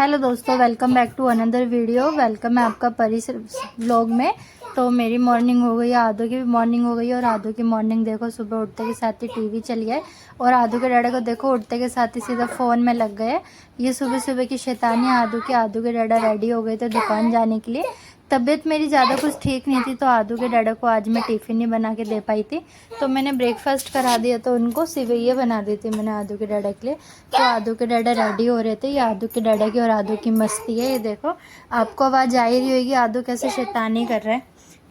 Hello दोस्तों, welcome back to another video. Welcome है आपका परी व्लॉग में। तो मेरी मॉर्निंग हो गई, आदू की भी मॉर्निंग हो गई। और आदू की मॉर्निंग देखो, सुबह उठते के साथ ही टीवी चली है। और आदू के डैडा को देखो, उठते के साथ ही सीधा फ़ोन में लग गए। ये सुबह सुबह की शैतानी आदू के डैडा रेडी हो गए थे दुकान जाने के लिए। तबीयत मेरी ज़्यादा कुछ ठीक नहीं थी, तो आदू के डैडा को आज मैं टिफ़िन नहीं बना के दे पाई थी। तो मैंने ब्रेकफास्ट करा दिया, तो उनको सिवैया बना दी थी मैंने आदू के डैडा के लिए। तो आदू के डैडा रेडी हो रहे थे। ये आदू के डैडा की और आदू की मस्ती है। ये देखो, आपको आवाज़ आ ही रही होगी आदू कैसे शैतानी कर रहे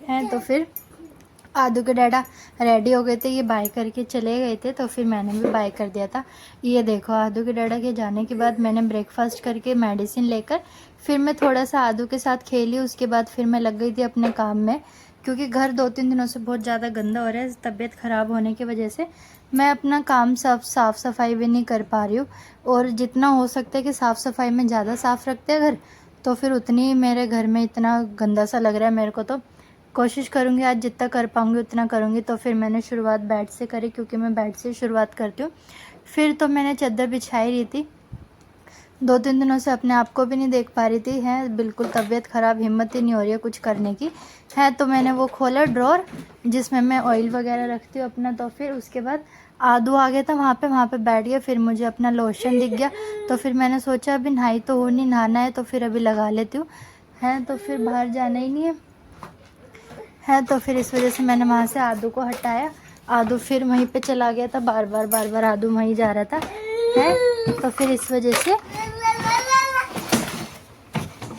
हैं। तो फिर आदू के डैडा रेडी हो गए थे, ये बाय करके चले गए थे। तो फिर मैंने भी बाय कर दिया था। ये देखो, आदू के डैडा के जाने के बाद मैंने ब्रेकफास्ट करके मेडिसिन लेकर फिर मैं थोड़ा सा आदू के साथ खेली। उसके बाद फिर मैं लग गई थी अपने काम में, क्योंकि घर 2-3 दिनों से बहुत ज़्यादा गंदा हो रहा है। तबीयत ख़राब होने की वजह से मैं अपना काम साफ़ सफाई भी नहीं कर पा रही हूँ। और जितना हो सकता है कि साफ़ सफाई में ज़्यादा साफ़ रखते हैं घर, तो फिर उतनी ही मेरे घर में इतना गंदा सा लग रहा है मेरे को। तो कोशिश करूँगी आज जितना कर पाऊँगी उतना करूँगी। तो फिर मैंने शुरुआत बेड से करी, क्योंकि मैं बेड से शुरुआत करती हूँ। फिर तो मैंने चादर बिछाई रही थी, 2-3 दिनों से अपने आप को भी नहीं देख पा रही थी। है बिल्कुल तबीयत ख़राब, हिम्मत ही नहीं हो रही है कुछ करने की। है तो मैंने वो खोला ड्रॉर जिसमें मैं ऑयल वगैरह रखती हूँ अपना। तो फिर उसके बाद आदू आ गया था वहाँ पे बैठ गया। फिर मुझे अपना लोशन दिख गया, तो फिर मैंने सोचा अभी नहाई तो हो नहीं, नहाना है तो फिर अभी लगा लेती हूँ। है तो फिर बाहर जाना ही नहीं है तो फिर इस वजह से मैंने वहाँ से आदू को हटाया। आदू फिर वहीं पे चला गया था, बार बार आदू वहीं जा रहा था। है तो फिर इस वजह से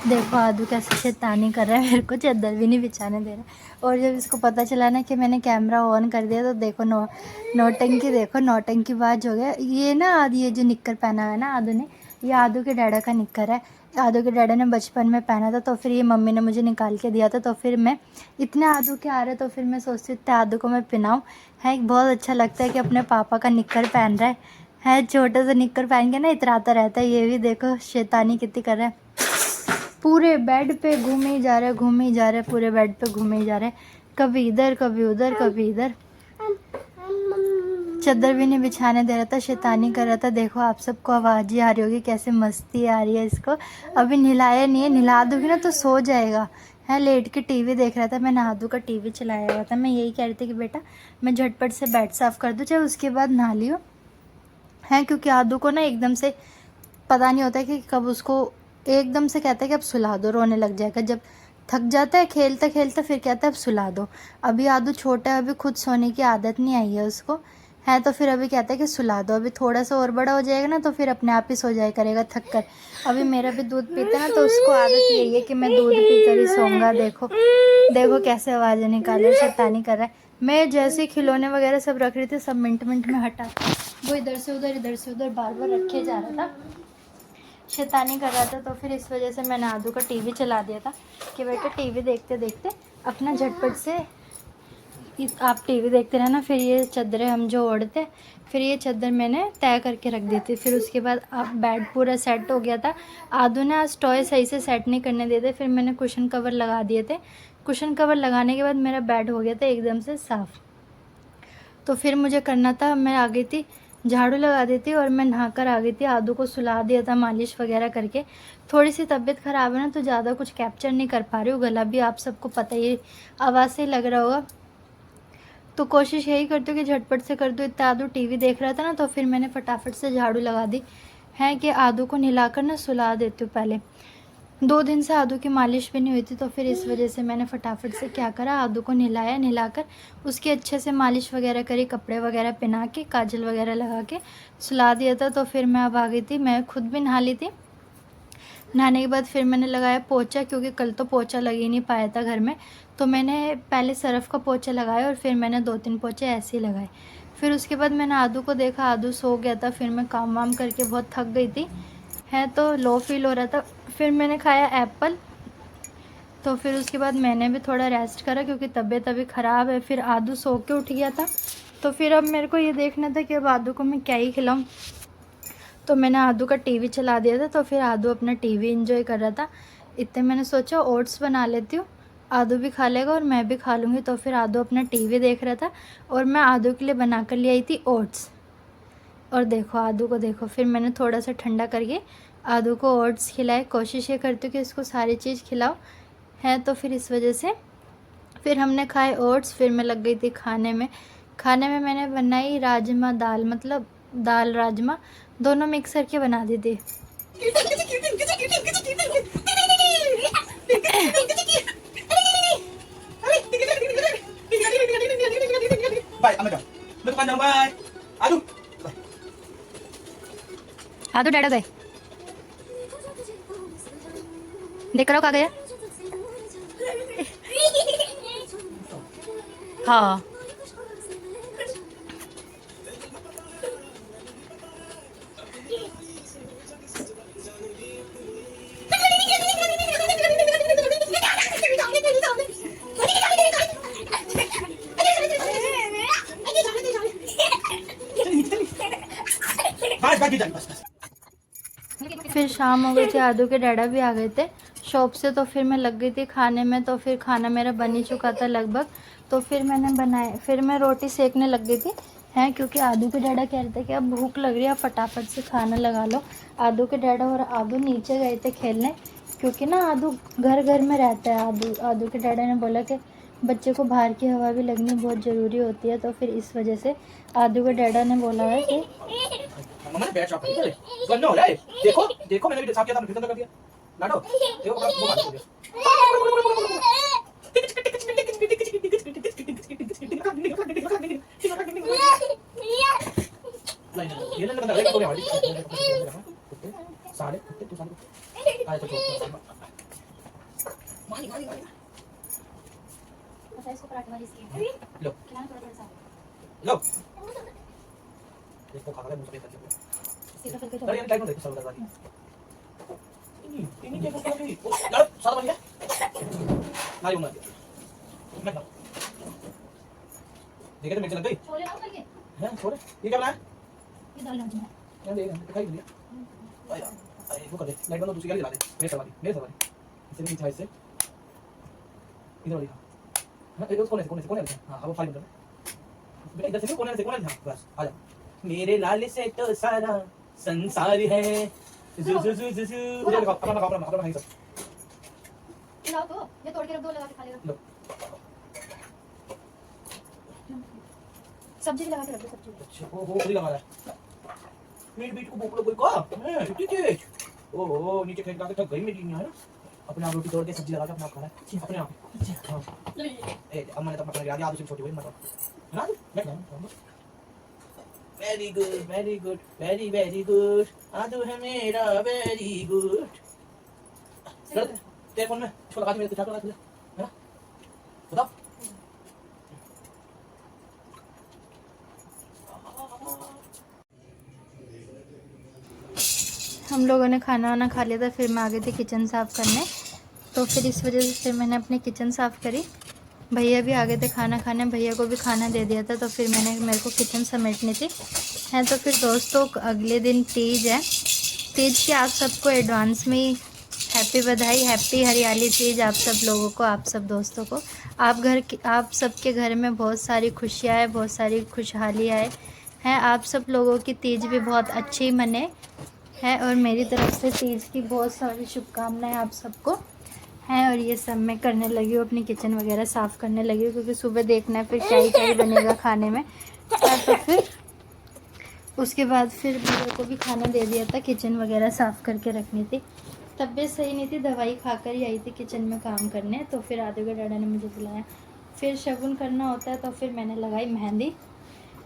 देखो आदू कैसे शैतानी कर रहा है, मेरे को चादर भी नहीं बिछाने दे रहा। और जब इसको पता चला ना कि मैंने कैमरा ऑन कर दिया, तो देखो नौटंकी देखो, नौटंकीबाज हो गया। ये ना ये जो निक्कर पहना हुआ है ना आदू ने, ये आदू के डैडा का निक्कर है। आदू के डैडा ने बचपन में पहना था, तो फिर ये मम्मी ने मुझे निकाल के दिया था। तो फिर मैं इतने आदू के आ रहे, तो फिर मैं सोचती इतने आदू को मैं पहनाऊँ। है बहुत अच्छा लगता है कि अपने पापा का निक्कर पहन रहा है छोटा सा निक्कर पहन के ना इतराता रहता है। ये भी देखो शैतानी कितनी कर रहा है, पूरे बेड पे घूमे ही जा रहा है, पूरे बेड पे घूमे ही जा रहा है, कभी इधर कभी उधर कभी इधर। चादर भी नहीं बिछाने दे रहा था, शैतानी कर रहा था। देखो आप सबको आवाज़ ही आ रही होगी कैसे मस्ती आ रही है इसको। अभी नहलाया नहीं है, नहला दूँगी ना तो सो जाएगा। है लेट के टीवी देख रहा था। मैं आदू का टीवी चलाया हुआ था। मैं यही कह रही थी कि बेटा मैं झटपट से बेड साफ़ कर दूँ, चाहे उसके बाद नहा लियो। है क्योंकि आदू को ना एकदम से पता नहीं होता है कि कब उसको एकदम से कहता है कि अब सुला दो, रोने लग जाएगा। जब थक जाता है खेलते खेलते फिर कहता है अब सुला दो। अभी आदू छोटा है, अभी खुद सोने की आदत नहीं आई है उसको। है तो फिर अभी कहता है कि सुला दो। अभी थोड़ा सा और बड़ा हो जाएगा ना, तो फिर अपने आप ही सो जाया करेगा थक कर। अभी मेरा भी दूध पीता है ना, तो उसको आदत यही है कि मैं दूध पी कर ही सोऊंगा। देखो कैसे आवाज़ें निकाले, शैतानी कर रहा है। मैं जैसे खिलौने वगैरह सब रख रही थी, सब मिनट में हटा, वो इधर से उधर बार रखे जा रहा था, शैतानी कर रहा था। तो फिर इस वजह से मैंने आदू का टीवी चला दिया था कि बेटा टीवी देखते देखते अपना झटपट से आप टीवी देखते रहना। फिर ये चादरें हम जो ओढ़ते, फिर ये चादर मैंने तय करके रख दी थी। फिर उसके बाद अब बेड पूरा सेट हो गया था। आदू ने आज टॉय सही से सेट नहीं करने दिए थे, फिर मैंने कुशन कवर लगा दिए थे। कुशन कवर लगाने के बाद मेरा बेड हो गया था एकदम से साफ़। तो फिर मुझे करना था, मैं आ गई थी, झाड़ू लगा दी थी और मैं नहाकर आ गई थी। आदू को सुला दिया था मालिश वगैरह करके। थोड़ी सी तबीयत ख़राब है ना, तो ज़्यादा कुछ कैप्चर नहीं कर पा रही हूँ। गला भी आप सबको पता ही, आवाज़ से ही लग रहा होगा। तो कोशिश यही करती हूँ कि झटपट से कर दूँ। इतना आदू टीवी देख रहा था ना, तो फिर मैंने फटाफट से झाड़ू लगा दी। है कि आदू को नहलाकर ना सुला देती हूँ पहले। 2 दिन से आदू की मालिश भी नहीं हुई थी, तो फिर इस वजह से मैंने फटाफट से क्या करा, आदू को नहलाकर उसकी अच्छे से मालिश वगैरह करी, कपड़े वगैरह पहना के, काजल वगैरह लगा के सुला दिया था। तो फिर मैं अब आ गई थी, मैं खुद भी नहा ली थी। नहाने के बाद फिर मैंने लगाया पोछा, क्योंकि कल तो पोछा लग ही नहीं पाया था घर में। तो मैंने पहले सरफ़ का पोछा लगाया और फिर मैंने 2-3 पोछे ऐसे ही लगाए। फिर उसके बाद मैंने आदू को देखा, आदू सो गया था। फिर मैं काम वाम करके बहुत थक गई थी, है तो लो फील हो रहा था। फिर मैंने खाया एप्पल। तो फिर उसके बाद मैंने भी थोड़ा रेस्ट करा, क्योंकि तबीयत अभी ख़राब है। फिर आदू सो के उठ गया था, तो फिर अब मेरे को ये देखना था कि अब आदू को मैं क्या ही खिलाऊँ। तो मैंने आदू का टीवी चला दिया था, तो फिर आदू अपना टीवी एंजॉय कर रहा था। इतने मैंने सोचा ओट्स बना लेती हूँ, आदू भी खा लेगा और मैं भी खा लूँगी। तो फिर आदू अपना टीवी देख रहा था और मैं आदू के लिए बना कर ले आई थी ओट्स। और देखो आदू को देखो, फिर मैंने थोड़ा सा ठंडा करके आदू को ओट्स खिलाए। कोशिश ये करती हूँ कि उसको सारी चीज़ खिलाओ है, तो फिर इस वजह से फिर हमने खाए ओट्स। फिर मैं लग गई थी खाने में। खाने में मैंने बनाई राजमा दाल, मतलब दाल राजमा दोनों मिक्स करके बना दी थी। बाय, मैं दुकान जाऊँ, बाय। आलू आदू डैडा गए, देख करो कहाँ गया। हाँ बस बस बस बस। फिर शाम हो गई थी, आदू के डैडा भी आ गए थे शॉप से, तो फिर मैं लग गई थी खाने में। तो फिर खाना मेरा बन ही चुका था लगभग, तो फिर मैंने बनाए, फिर मैं रोटी सेकने लग गई थी हैं, क्योंकि आदू के डैडा कह रहे थे कि अब भूख लग रही है, फटाफट से खाना लगा लो। आदू के डैडा और आदू नीचे गए थे खेलने, क्योंकि ना आदू घर घर में रहता है। आदू के डैडा ने बोला कि बच्चे को बाहर की हवा भी लगनी बहुत ज़रूरी होती है, तो फिर इस वजह से आदू के डैडा ने बोला है कि मम्मा ने बैट शॉट कर दी। गन्ना हो रहा है, देखो देखो, मैंने भी साफ किया था, फिर कर दिया लाडो, देखो वो मार दिया। नहीं ये ना बंदा कोई हमारी साले कुत्ते तू साले आए तो मारी मारी मारी इसको पराठे वाली इसकी लो खिलाना थोड़ा सा लो देखो खा रहा है मुझे पता सीधा करके अरे ये टाइम देखो सब करवा दी इन्हीं के कुछ कर दी यार सारा बन गया ना यूं ना मैं ना देखे तो मेरे लग गई छोले ना करके हैं छोड़ ये क्या बनाया ये दाल राजमा यार दे दिखाई दिया अरे वो कर दे लाइट बंद दूसरी गाड़ी ला दे मेरे सवारी इसे नहीं चाहिए से इधर वाली हां ये कोने से हां वो फाइल बंद बेटा इधर से कोने से हां बस आ जा मेरे लाल से तो सारा संसार है जू जू जू जू उधर अपना नहीं सब खिलाओ तो ये तोड़ के रख दो, लगा के खा लेगा। लो सब्जी भी लगा के रख दो, सब्जी अच्छा ओ खुद लगा रहा है मीट बीट को भूख लग गई का ठीक है ओ नीचे फेंक के थक गई मेरी है ना अपने आप रोटी तोड़ के सब्जी लगा के अपना खा रहा है अपने आप हां ए अम्मा ने तो अपना याद उसे छोटी हुई मतलब ना मैं वेरी गुड वेरी गुड आदू है मेरा वेरी गुड तेरे फोन में इसको लगा के मेरे चाचा लगा दे है ना बताओ हम लोगों ने खाना वाना खा लिया था, फिर मैं आ गई थी किचन साफ़ करने। तो फिर इस वजह से फिर मैंने अपनी किचन साफ़ करी। भैया भी आ गए थे खाना खाने, भैया को भी खाना दे दिया था, तो फिर मेरे को किचन समेटनी थी है। तो फिर दोस्तों अगले दिन तीज है, तीज की आप सबको एडवांस में ही हैप्पी बधाई, हैप्पी हरियाली तीज आप सब लोगों को, आप सब दोस्तों को। आप सबके घर में बहुत सारी खुशियाँ है, बहुत सारी खुशहाली आए हैं। आप सब लोगों की तीज भी बहुत अच्छी मने है, और मेरी तरफ से तीज की बहुत सारी शुभकामनाएं आप सबको हैं। और ये सब मैं करने लगी हूँ, अपनी किचन वगैरह साफ़ करने लगी हूँ, क्योंकि सुबह देखना है फिर क्या ही बनेगा खाने में। तो फिर उसके बाद फिर भैया को भी खाना दे दिया था, किचन वगैरह साफ़ करके रखनी थी। तबीयत सही नहीं थी, दवाई खाकर ही आई थी किचन में काम करने। तो फिर आदू के डैडा ने मुझे बुलाया, फिर शगुन करना होता है, तो फिर मैंने लगाई मेहंदी।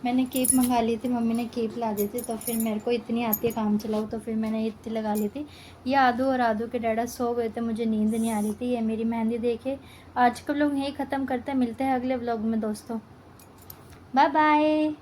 मैंने कीप मंगा ली थी, मम्मी ने कीप ला दी थी, तो फिर मेरे को इतनी आती है काम चलाऊँ, तो फिर मैंने इतनी लगा ली थी। ये आदू और आदू के डैडा सो गए थे, मुझे नींद नहीं आ रही थी। ये मेरी मेहंदी देखे। आज का व्लॉग यहीं ख़त्म करते हैं, मिलते हैं अगले व्लॉग में दोस्तों, बाय बाय।